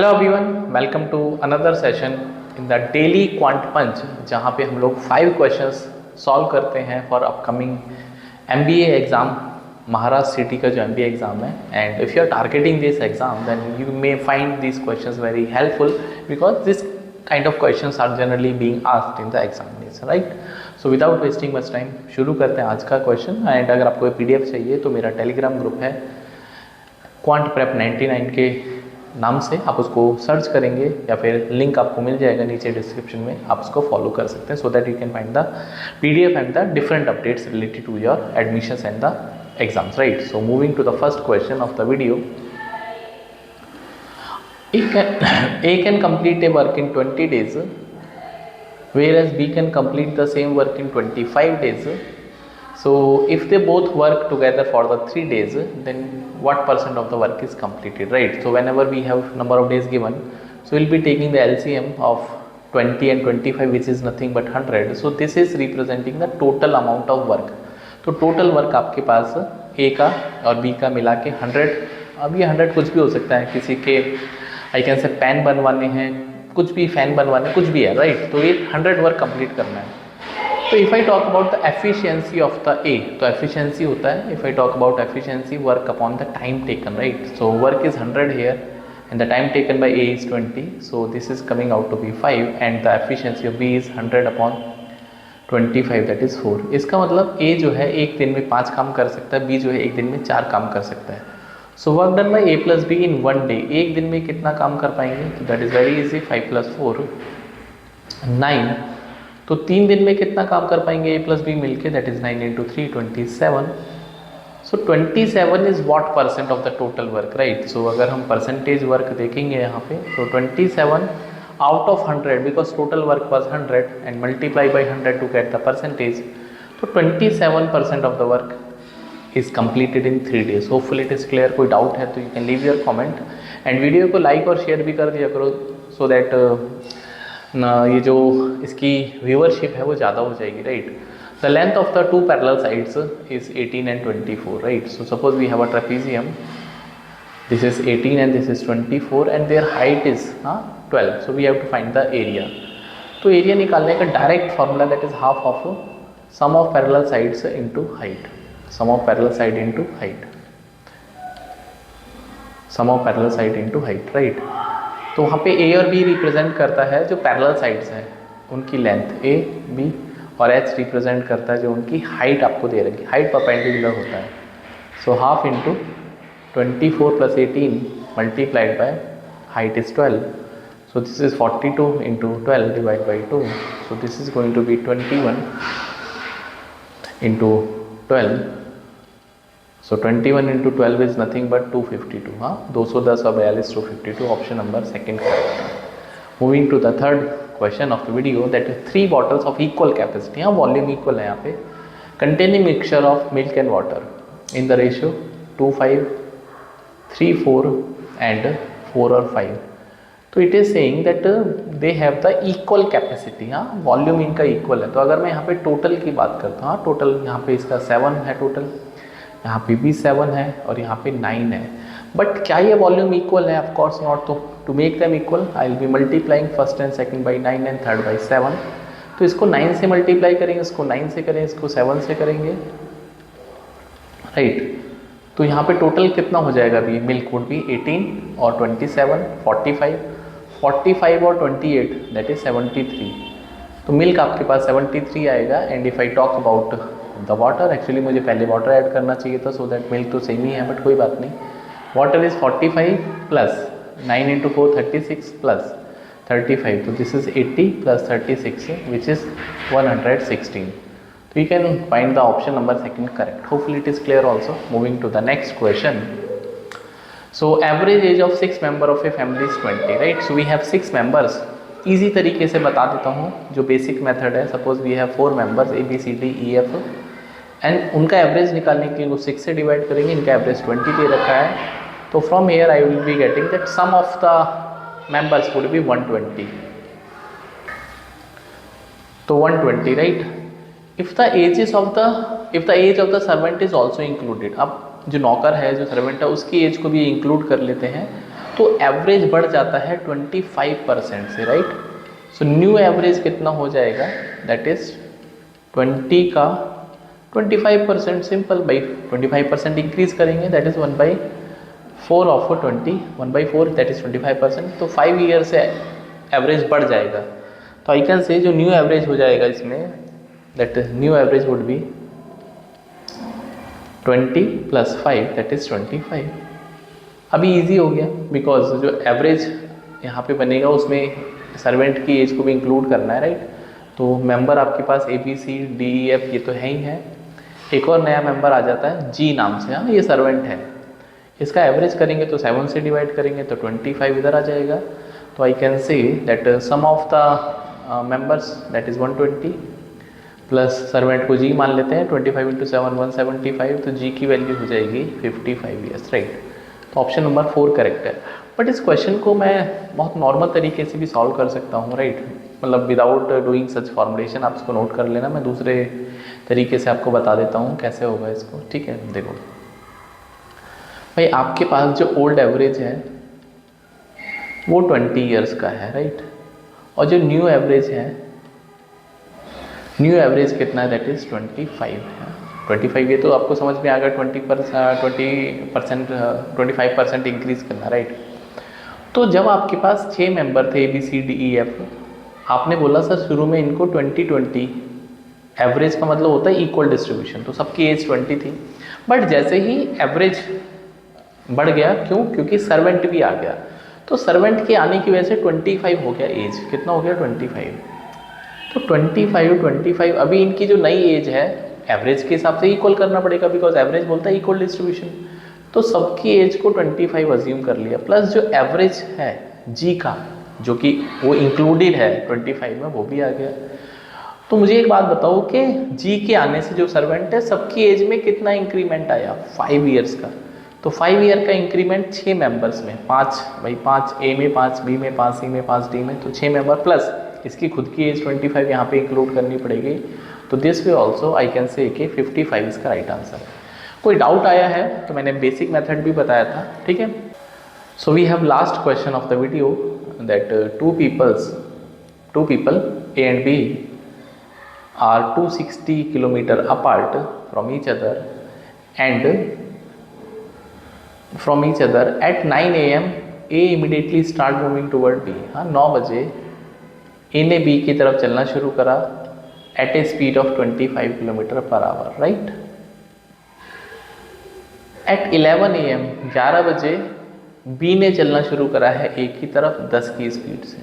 Hello everyone, welcome to another session in the daily quant punch, जहाँ पे हम लोग 5 क्वेश्चंस सॉल्व करते हैं for upcoming MBA exam, Maharashtra city का जो एमबीए एग्ज़ाम है। And if you are targeting this exam then you may find this questions very helpful because this kind of questions are generally being asked in the examination, right. So without wasting much time शुरू करते हैं आज का question. And अगर आपको PDF चाहिए तो मेरा टेलीग्राम ग्रुप है क्वांट प्रेप 99 के नाम से, आप उसको सर्च करेंगे या फिर लिंक आपको मिल जाएगा नीचे डिस्क्रिप्शन में, आप उसको फॉलो कर सकते हैं so that you can find the PDF and the different updates related to your admissions and the exams, right. So moving to the first question of the video, A can complete a work in 20 days whereas B can complete the same work in 25 days. So if they both work together for the 3 days, then what percent of the work is completed, right? So whenever we have number of days given, so we'll be taking the LCM of 20 and 25, which is nothing but 100. So this is representing the total amount of work. तो total work आपके पास A का और B का मिला के 100, अब ये 100 कुछ भी हो सकता है, किसी के आई कैन से पेन बनवाने हैं, कुछ भी फैन बनवाने, कुछ भी है, राइट। तो ये 100 वर्क कंप्लीट करना है। तो if I talk about the efficiency of the A, तो एफिशिएंसी होता है, if I talk about efficiency work upon the time taken, right. So work is 100 here and the time taken by A is 20, so this is coming out to be 5 and the efficiency of B is 100 upon 25, that is 4। इसका मतलब ए जो है एक दिन में 5 काम कर सकता है, बी जो है एक दिन में 4 काम कर सकता है। So work done by A plus be in 1 day, एक दिन में कितना काम कर पाएंगे, तो दैट इज वेरी इजी, 5 + 4 9। तो 3 दिन में कितना काम कर पाएंगे ए प्लस बी मिलके, that is 9 × 3 27। So 27 is what percent of the total work, right. So अगर हम परसेंटेज वर्क देखेंगे यहाँ पे, तो 27 out of 100 because total work was 100 and multiply by 100 to get the percentage. तो 27% of the work is completed in 3 days। Hopefully it is clear. कोई doubt है तो you can leave your comment and video को like और share भी कर दिया करो सो दैट ये जो इसकी व्यूअरशिप है वो ज़्यादा हो जाएगी, right. The length of the 2 parallel sides is 18 and 24, right. So suppose we have a trapezium, this is 18 and this is 24 and their height is 12, so we have to find the area. तो area निकालने का direct formula that is half of sum of parallel sides into height, sum of parallel side into height, sum of parallel side into height, right। तो वहाँ पे A और B represent करता है जो पैरेलल साइड्स हैं उनकी लेंथ A, B, और H रिप्रेजेंट करता है जो उनकी हाइट आपको दे रखी, हाइट परपेंडिकुलर होता है। So half into 24 + 18 multiplied by height is 12, so this is 42 × 12 divide by 2, so this is going to be 21 × 12। So 21 × 12 is nothing but 252, 210 और 42 252, option number second correct. Moving to the third question of the video, that is 3 bottles of equal capacity, volume equal है यहाँ पे, containing mixture of milk and water in the ratio 2 5 3 4 and 4 और 5। तो it is saying that they have the equal capacity, volume इनका equal है। तो अगर मैं यहाँ पे टोटल की बात करता हूँ, टोटल यहाँ पे इसका 7 है, टोटल यहाँ पे भी 7 है और यहाँ पे 9 है, बट क्या ये वॉल्यूम इक्वल है? Of course not. तो to make them equal I will be multiplying first and second by 9 and third by 7। तो इसको 9 से मल्टीप्लाई करेंगे, इसको 9 से करें, इसको 7 से करेंगे, राइट। तो यहाँ पे टोटल कितना हो जाएगा अभी, मिल्क वुड बी 18 और 27 45 और 28, दैट इज 73। तो मिल्क आपके पास 73 आएगा। And if I talk about the water, actually मुझे पहले वाटर ऐड करना चाहिए था सो दैट मिल्क तो सेम ही है, बट कोई बात नहीं। वाटर इज 45 प्लस 9 × 4 36 प्लस 35, तो दिस इज 80 + 36 विच इज 116। तो you can find the option number second correct. Hopefully it is clear also. Moving to the next question, so average age of 6 member of a family is 20, right. So we have 6 members. Easy तरीके से बता देता हूँ, जो basic method है। Suppose we have 4 members ABCDEF and उनका average निकालने के लिए वो 6 से डिवाइड करेंगे, इनका एवरेज 20 दे रखा है। तो from here I will be getting that sum of the members would be 120, तो 120, right. If the age of the servant is also included, अब जो नौकर है, जो सर्वेंट है, उसकी एज को भी इंक्लूड कर लेते हैं। तो एवरेज बढ़ जाता है 25% से, राइट। सो न्यू एवरेज कितना हो जाएगा, दैट इज 20 का 25%, सिंपल भाई 25% इंक्रीज करेंगे, that is 1/4 of 20, 1/4 that is 25%। तो 5 ईयर से एवरेज बढ़ जाएगा। तो आई कैन से जो न्यू एवरेज हो जाएगा इसमें, that new average would be 20 + 5 that is 25। अभी इजी हो गया, बिकॉज जो एवरेज यहाँ पे बनेगा उसमें सर्वेंट की एज को भी इंक्लूड करना है, राइट। तो मेंबर आपके पास ABCDEF ये तो है ही है। एक और नया मेंबर आ जाता है G नाम से, हाँ ये सर्वेंट है। इसका एवरेज करेंगे तो 7 से डिवाइड करेंगे तो 25 इधर आ जाएगा। तो I can say that sum of the members that is 120 plus servant को G मान लेते हैं, 25 × 7 175, तो G की वैल्यू हो जाएगी 55 ईयर्स, राइट। तो ऑप्शन नंबर 4 करेक्ट है। बट इस क्वेश्चन को मैं बहुत नॉर्मल तरीके से भी सॉल्व कर सकता हूँ, राइट। मतलब विदाउट डूइंग सच फॉर्मुलेशन, आप इसको नोट कर लेना, मैं दूसरे तरीके से आपको बता देता हूँ कैसे होगा इसको, ठीक है। देखो भाई, आपके पास जो ओल्ड एवरेज है वो 20 ईयर्स का है, राइट। और जो न्यू एवरेज है, न्यू एवरेज कितना है, दैट इज 25 है। 25 ये तो आपको समझ में आ गया, 25% इंक्रीज करना, राइट। तो जब आपके पास 6 मेंबर थे ABCDEF, आपने बोला सर शुरू में इनको 20-20, एवरेज का मतलब होता है इक्वल डिस्ट्रीब्यूशन, तो सबकी एज 20 थी। बट जैसे ही एवरेज बढ़ गया, क्यों, क्योंकि सर्वेंट भी आ गया, तो सर्वेंट के आने की वजह से 25 हो गया एज, कितना हो गया 25। तो 25 अभी इनकी जो नई एज है एवरेज के हिसाब से इक्वल करना पड़ेगा, बिकॉज एवरेज बोलता है इक्वल डिस्ट्रीब्यूशन। तो सबकी एज को 25 अज्यूम कर लिया, प्लस जो एवरेज है G का, जो कि वो इंक्लूडेड है 25 में, वो भी आ गया। तो मुझे एक बात बताओ कि G के आने से जो सर्वेंट है सबकी एज में कितना इंक्रीमेंट आया, 5 ईयर्स का। तो 5 ईयर का इंक्रीमेंट 6 मेंबर्स में, 5 भाई 5 A में, 5 B में, 5 C में, 5 D में, तो 6 मेंबर प्लस इसकी खुद की एज 25 यहाँ पे इंक्लूड करनी पड़ेगी। तो this way also I can से कि 55 इसका राइट आंसर है। कोई डाउट आया है तो मैंने बेसिक मेथड भी बताया था, ठीक है। So we have last question of the video, that two people A and B are 260 kilometre apart from each other and at 9 AM A immediately start moving toward B। हाँ, 9 बजे A ने B की तरफ चलना शुरू करा at a speed of 25 kilometre per hour, right. at 11 AM 11 बजे B ने चलना शुरू करा है A की तरफ 10 की स्पीड से,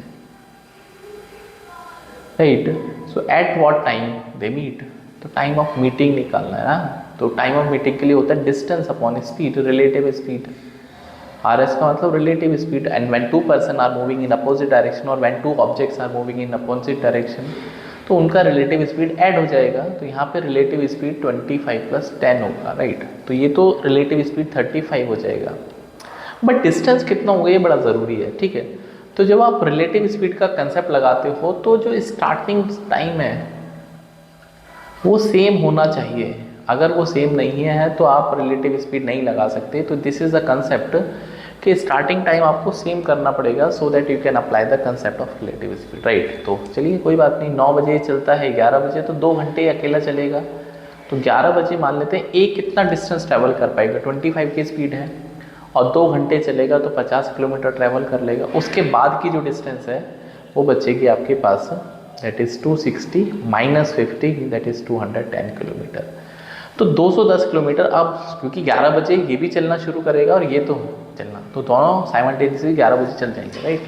right. So at what time they meet, तो टाइम ऑफ मीटिंग निकालना है ना। तो टाइम ऑफ मीटिंग के लिए होता है distance upon speed, relative speed. RS का मतलब relative speed. And when 2 person are moving in opposite direction और when 2 objects are moving in opposite direction, तो उनका रिलेटिव स्पीड ऐड हो जाएगा। तो यहाँ पे रिलेटिव स्पीड 25 + 10 होगा, राइट। तो ये तो रिलेटिव स्पीड 35 हो जाएगा। बट डिस्टेंस कितना होगा ये बड़ा ज़रूरी है, ठीक है। तो जब आप रिलेटिव स्पीड का कंसेप्ट लगाते हो तो जो स्टार्टिंग टाइम है वो सेम होना चाहिए। अगर वो सेम नहीं है तो आप रिलेटिव स्पीड नहीं लगा सकते। तो दिस इज़ द कंसेप्ट कि स्टार्टिंग टाइम आपको सेम करना पड़ेगा, सो that you can apply the concept of relative speed, right. तो चलिए कोई बात नहीं, 9 बजे चलता है, 11 बजे तो 2 घंटे अकेला चलेगा। तो 11 बजे मान लेते हैं A कितना डिस्टेंस ट्रैवल कर पाएगा, 25 की स्पीड है, और 2 घंटे चलेगा तो 50 किलोमीटर ट्रैवल कर लेगा। उसके बाद की जो डिस्टेंस है वो बचेगी आपके पास, that is 260 - 50 that is 210 kilometre. तो 210 किलोमीटर। अब क्योंकि 11 बजे ये भी चलना शुरू करेगा और ये तो चलना, तो दोनों साइमल्टेनियसली 11 बजे चल जाएंगे, राइट।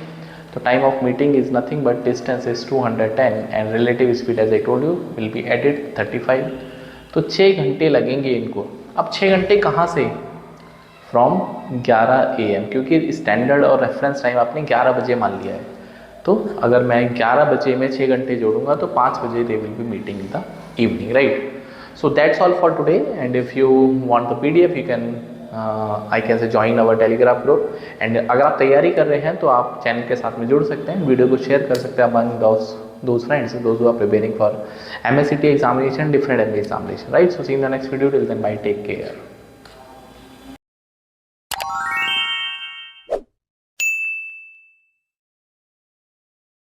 तो time of meeting is nothing but distance is 210 and relative speed as I told you will be added 35। तो 6 घंटे लगेंगे इनको। अब 6 घंटे कहाँ से, फ्रॉम 11 AM, क्योंकि स्टैंडर्ड और रेफरेंस टाइम आपने 11 बजे मान लिया है। तो अगर मैं 11 बजे में 6 घंटे जोड़ूंगा तो 5 बजे they will be meeting in the evening, right. So that's all for today, and if you want the PDF you can I can say join our Telegram group, and अगर आप तैयारी कर रहे हैं तो आप चैनल के साथ में जुड़ सकते हैं, वीडियो को शेयर कर सकते हैं among those friends those who are preparing for MSCT examination, different MBA examination, right? So see you in the next video, till then bye, take care.